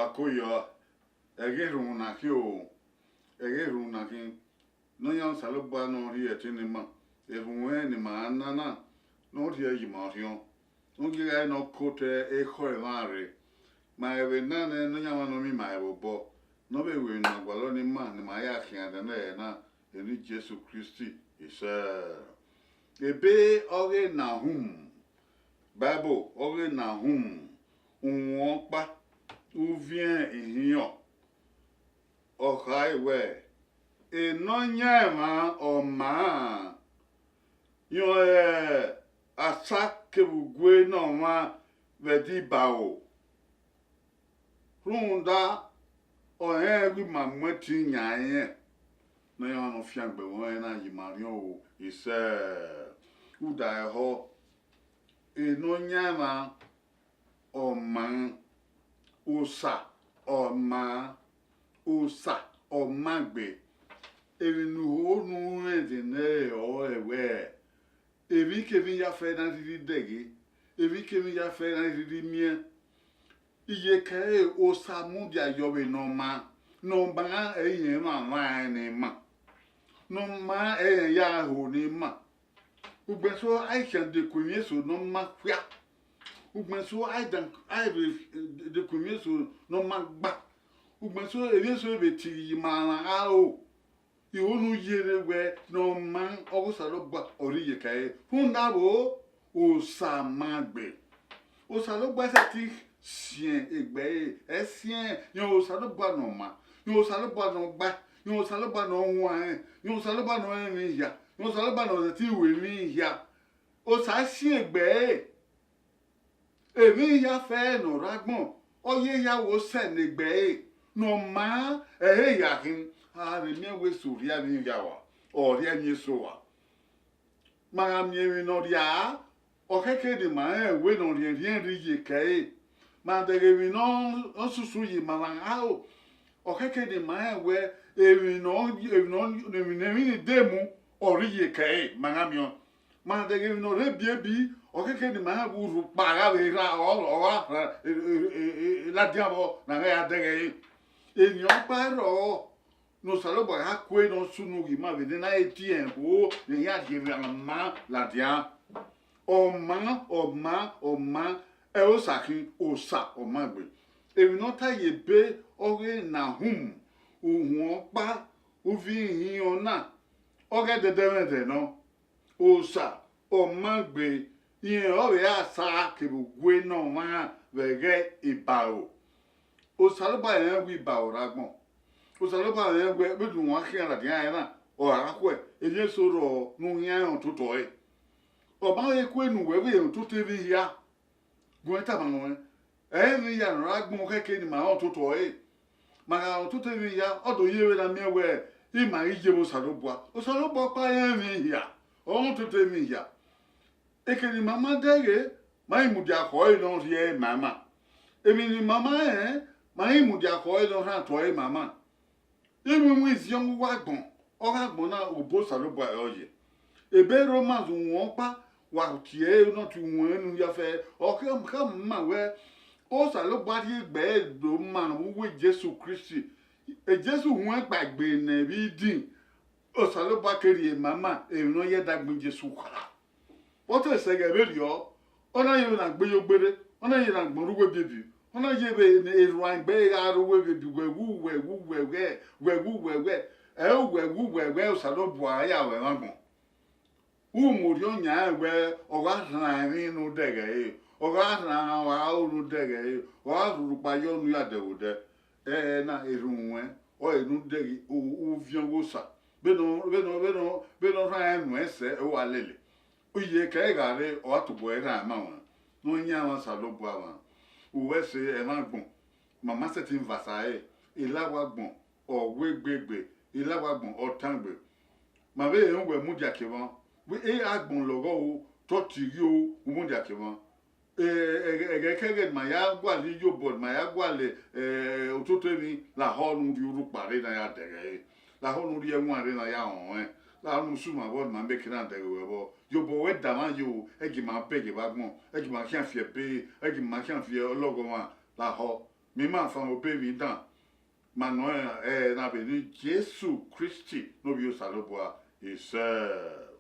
akoyo egeru na ki o egeru na ki no yan salo ba no ri etinima ehunwe ni ma nana no ri yi ma hion no gi ga no kote e khore mare ma ebe na no yan no mi ma ebo bo no be we na gwalo ni ma ya kian de na eni Jesu Christi isa ebe oge na Bible oge na unwon pa uvien ihion okaiwe enonyama oma yo asake ugwe no ma vedi bawo runda o wi mamati nyaye no yo no fiangbe won na yimarion o ise uda ho enonyama oma usa omagbe erinu onu edine o ewe evi kemi ya fe na di dege evi kemi ya fe na di mie iye kai osa mu dia yobe no ba eyin ma ni ma no ma ya ho ni ma ugbeso I can de kunyeso no ma kwa ugbeso I de kunyeso no ma gba ugbeso eyeso ebeti ma o iwonu yere we no man ogusalo gba ori yekai funda bo osamagbe osalo gba se ti sien egbe esien yo osalo gba no ma yo osalo gba no gba yo osalo gba no wan yo osalo gba no emi ya yo osalo gba no ti we mi ya osa sien egbe emi ya fe no ragbon oye ya wo se negbe no ma ya kin re mi we suria ni yawa ori ani so wa ma mi ri no ria o keke de ma we no ri ye kai ma de ri no osusu yi ma la o keke de ma we ri no ni demu ori ye kai ma mi o ma de ri no re biebi o keke de ma bu ru para we ra o la diabo na ga de ri enyo paro no salo ba ha kwe no sunu gi ma vede na etien bo ne ya di ma la dia o ma e o sakin o sa o ma gbe e no ta ye be oge na ohun pa o vi hin ona oge de no o sa o ma gbe yin o be asa ke bu gwe no ma vege ibao o salo ba yan wi ba oragbon osalo ba yan gbe bedu won kian la dia na o akwe eje soro nu yan on toto e o ba ye ku enu we we on toto bi ya gwen ta ba won mi ya ragbon keke ni ma on toto e ma on toto bi ya odo ye we na mi we i ma ije bo osalo bo pa yan mi ya on toto mi ya ekeni mama dege ma imu dia ko e no rie mama emi ni mama ma imu dia ko e no ran to e mama emi mu izion wagbon oragbon na obo salobo oye ebe romans won pa wa tie no tu won enu ya fe o ka ma we o salobo ri gbe do ma wo Jesu Christi e Jesu won gbagbe na bi din o salobo keri mama e no ye dagbe Jesu kwara o to se ge be rio ona ye na gbe yo gbere ona ye na gbon ruwe bebi ona ye be eruan gbe aru we bebi we osalobo aya we magbon umuri onya we o ga ran ri nu dege o ga ran wa uru dege o aruru pa yo nu ya dewode na erunwe o enu dege o vion go sa be no ran nu ese e wa lele oye ka ga re o atubo e ran ma won no nya wa salobo awan uwe se e magbon mama se tin vasae ilawa gbon o we gbegbe ilawa gbon o tangbe ma be en we mu dia kewon we agbon logo o to tiri o mu dia kewon kege ma ya gwa li yo bod ma ya gwa le ototo mi la ho nu di uru pare na ya dere la ho nu ri enwa re na ya on la nu su ma bod ma be kina dere we bo yo bo we da ma yo e gi ma pe ge ba gbon e gi ma kian fie pe e gi ma kian fie ologo wa la ho Mima fan au évident. Maintenant, n'a venu Jésus Christ, nous vieux salobois et sœurs.